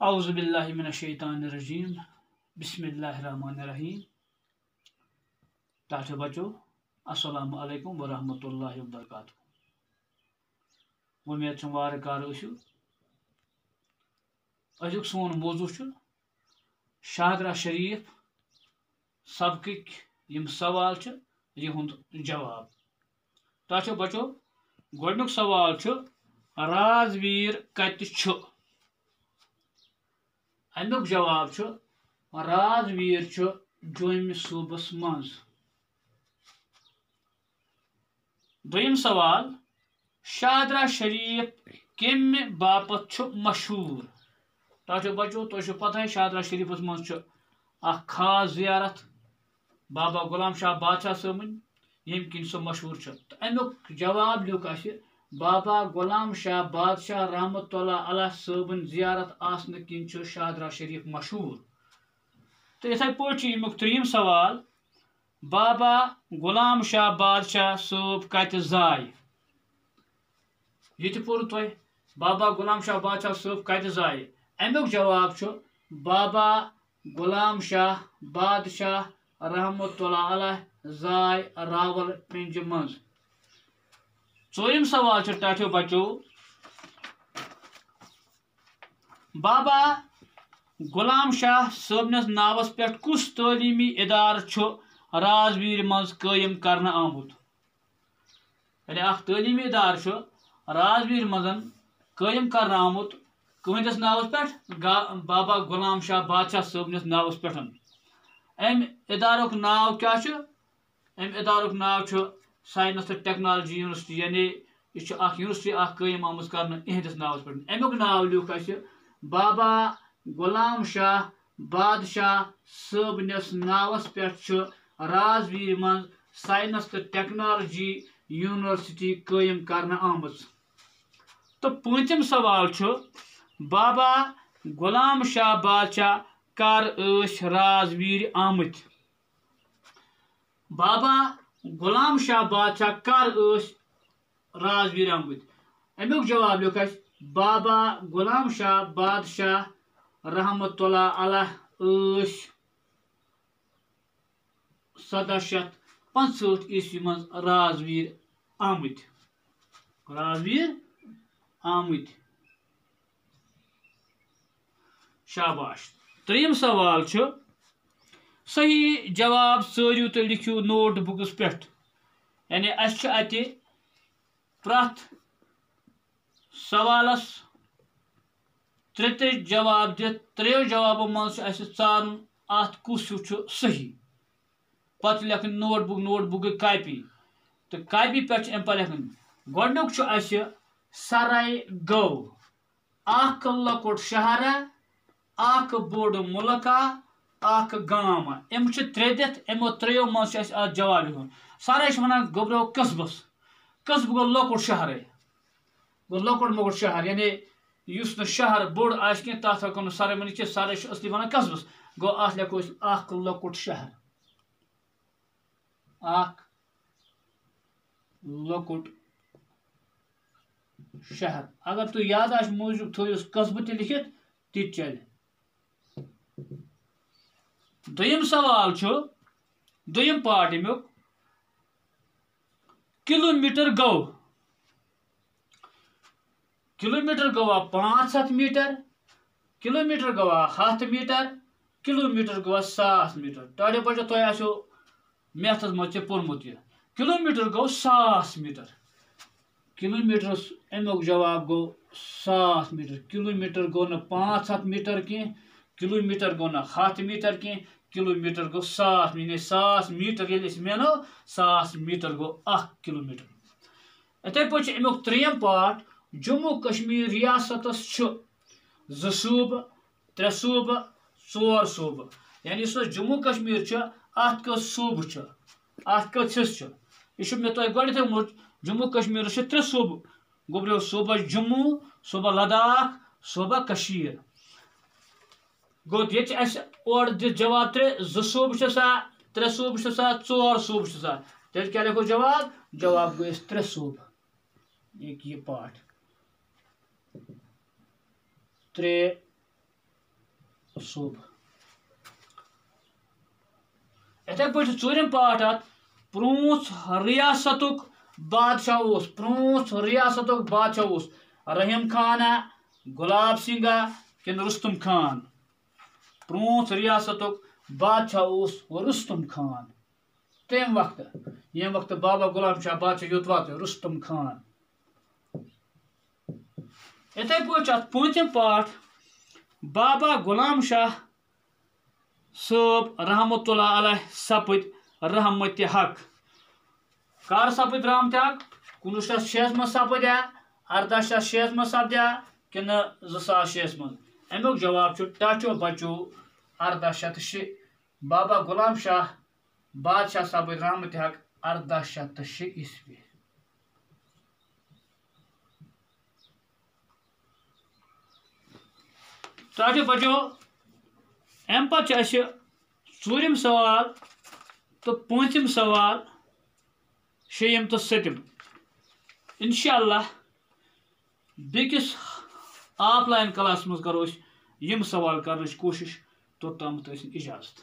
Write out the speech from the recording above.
اعوذ باللہ من الشیطان الرجیم بسم اللہ الرحمن الرحیم ٹاٹھے بچو السلام علیکم ورحمۃ اللہ وبرکاتہ امید چھم وار کار ٲسِو أزیُک سون موضوع چھُ شاہدرہ شریف سبقٕکۍ یِم سوال چھِ یِہُنٛد جواب ٹاٹھے بچو گۄڈنیُک سوال چھُ رازویٖر کتہِ چھُ امیُک جواب چھُ رازویٖر چھُ جوٚمہِ صوٗبس منٛز دوٚیِم سوال شاہدرہ شریف کمہِ باپتھ چھُ مشہوٗر ٹاٹھے بچو تۄہہِ چھو پتہ شاہدرہ شریفس منٛز چھُ اکھ خاص زیارت بابا غلام شاہ بادشاہ صٲبٕنۍ ییٚمہِ کِنۍ سُہ مشہوٗر چھُ تہٕ امیُک جواب لیوٗکھ اَسہِ بابا غلام شاہ بادشاہ رحمتہ اللہ علیہ صٲبٕنۍ زیارت آسنہٕ کِنۍ چھُ شاہدرہ شریف مشہوٗر تہٕ یِتھَے پٲٹھۍ چھُ امیُک ترٛیٚیِم سوال بابا غلام شاہ بادشاہ صٲب کتہِ زاے یہِ تہِ پوٚر تۄہہِ بابا غلام شاہ بادشاہ صٲب کتہِ زاے امیُک جواب چھُ بابا غلام شاہ بادشاہ رحمتہ اللہ علیہ زاے راول پنٛجہِ منٛز ژوٗرِم سوال چھُ ٹاٹھیو بچو بابا غلام شاہ صٲبنِس ناوس پٮ۪ٹھ کُس تعلیٖمی اِدارٕ چھُ رازویٖرِ منٛز قٲیِم کرنہٕ آمُت یعنی اکھ تعلیٖمی اِدارٕ چھُ رازویٖرِ منٛز قٲیِم کرنہٕ آمُت کٕہٕنٛدِس ناوس پٮ۪ٹھ بابا غلام شاہ بادشاہ صٲبنِس ناوس پٮ۪ٹھ امہِ اِدارُک ناو کیاہ چھُ امہِ اِدارُک ناو چھُ ساینس تہٕ ٹیکنالوجی یونیورسٹی یعنی یہِ چھُ اکھ یونیورسٹی اکھ قٲیِم آمٕژ کرنہٕ یِہنٛدِس ناوس پٮ۪ٹھ امیُک ناو لیوٗکھ اَسہِ بابا غلام شاہ بادشاہ صٲبنِس ناوس پٮ۪ٹھ چھُ رازویٖرِ منٛز ساینس تہٕ ٹیکنالوجی یونیورسٹی قٲیِم کرنہٕ آمٕژ تہٕ پوٗنٛژِم سوال چھُ بابا غلام شاہ بادشاہ کر ٲسۍ رازویٖرِ آمٕتۍ بابا غلام شاہ بادشاہ کر ٲسۍ رازویٖرِ آمٕتۍ امیُک جواب لیوٗکھ اَسہِ بابا غلام شاہ بادشاہ رحمتہ اللہ علیہ ٲسۍ 1765 عیسوی منٛز رازویٖر آمٕتۍ شاباش ترٛیٚیِم سوال چھُ صحیح جواب ژٲرِو تہٕ لیکھِو نوٹ بُکس پٮ۪ٹھ یعنی اَسہِ چھُ اَتہِ پرٛٮ۪تھ سوالس ترٛےٚ جواب دِتھ ترٛیٚیو جوابو منٛز چھُ اَسہِ ژارُن اَتھ کُس ہیوٗ چھُ صحیح پتہٕ لیکھٕنۍ نوٹ بُک گٔے کاپی تہٕ کاپی پٮ۪ٹھ چھِ اَمہِ پتہٕ لیکھٕنۍ گۄڈنیُک چھُ اَسہِ سراے گوٚو اکھ لۄکُٹ شہرا اکھ بوٚڑ مُلکا اکھ گام یِم چھِ ترٛےٚ دِتھ یِمو ترٛیٚیو منٛز چھُ اَسہِ اَتھ جواب لیکھُن سراے چھِ وَنان گۄبرو قصبس قصبہٕ گوٚو لۄکُٹ شہرے گوٚو لۄکُٹ مۄکُٹ شہر یعنی یُس نہٕ شہر بوٚڑ آسہِ کینٛہہ تَتھ ہٮ۪کو نہٕ سراے ؤنِتھ کینٛہہ سراے چھِ اصلی وَنان قصبس گوٚو اَتھ لیکھو أسۍ اکھ لۄکُٹ شہر اکھ لۄکُٹ شہر اگر تُہۍ یاداشت موٗجوٗب تھٲیوس قصبہٕ تہِ لیکھِتھ تہِ تہِ چلہِ دوٚیِم سوال چھُ دوٚیِم پارٹ امیُک کِلوٗ میٖٹر گوٚو کِلوٗ میٖٹر گوٚوا 500 میٖٹر کِلوٗ میٖٹر گوٚوا 100 میٖٹر کِلوٗ میٖٹر گوٚوا 1000 میٖٹر ٹاٹھے بچو تۄہہِ آسیو میتھس منٛز تہِ پوٚرمُت یہِ کِلوٗ میٖٹر گوٚو 1000 میٖٹر کِلوٗ میٖٹرس امیُک جواب گوٚو 1000 میٖٹر کِلوٗ میٖٹر گوٚو نہٕ 500 میٖٹر کینٛہہ کِلوٗ میٖٹر گوٚو نہٕ 100 میٖٹر کینٛہہ کِلوٗ میٖٹر گوٚو 1000 یعنی 1000 میٖٹر ییٚلہِ أسۍ مینو 1000 میٖٹر گوٚو 1 کِلوٗ میٖٹر یِتھَے پٲٹھۍ چھُ امیُک ترٛیٚیِم پارٹ جموں کشمیٖر ریاستس چھُ 2 صوٗبہٕ 3 صوٗبہٕ 4 صوٗبہٕ یعنی یُس أسۍ جموں کشمیٖر چھُ اَتھ کٔژ صوٗبہٕ چھُ اَتھ کٔژ حِصہٕ چھُ یہِ چھُ مےٚ تۄہہِ گۄڈنٮ۪تھٕے ووٚنمُت جموں کشمیٖرس چھِ 3 صوٗبہٕ گوٚبریو صوبہ جموں صوبہ لداخ صوبہ کٔشیٖر گوٚو ییٚتہِ چھِ اَسہِ اورٕ دِتھ جواب 2 صوبہٕ چھِ سا 3 صوبہٕ چھِ سا 4 صوبہٕ چھِ سا تیٚلہِ کیٛاہ لیکھو جواب گوٚو اَسہِ 3 صوبہٕ یہِ پارٹ 3 صوب اتھے پٲٹھۍ ژوٗرِم پارٹ اتھ پرٛوٗنٛژ ریاستُک بادشاہ اوس پرٛوٗنٛژ ریاستُک بادشاہ اوس رحیٖم خانا گۄلاب سِنگھا کِنہٕ رُستُم خان پرٛوٗنٛژ ریاستُک بادشاہ اوس رُستُم خان تمہِ وقتہٕ ییٚمہِ وقتہٕ بابا غلام شاہ بادشاہ یوٚت واتہِ رُستُم خان یِتھَے پٲٹھۍ چھُ اتھ پوٗنٛژِم پارٹ بابا غلام شاہ صٲب رحمتہ اللہ علیہ سپٕدۍ رحمتِ حق کر سپٕدۍ رحمتِ حق 1906 منٛز سپٕدیا 1806 منٛز سپدیا کِنہٕ 2006 منٛز امیُک جواب چھُ ٹاچو بچو 1806 بابا غلام شاہ بادشاہ سپٕدۍ رحمتِ حق 1806 عیسوی ٹاچو بچو امہِ پتہٕ چھُ اَسہِ ژوٗرِم سوال تہٕ پوٗنٛژِم سوال شیٚیِم تہٕ سٔتِم اِنشاء اللہ بیٚکِس آف لاین کلاس منٛز کرو أسۍ یِم سوال کرنٕچ کوٗشِش توٚتامَتھ ٲسِن اِجازت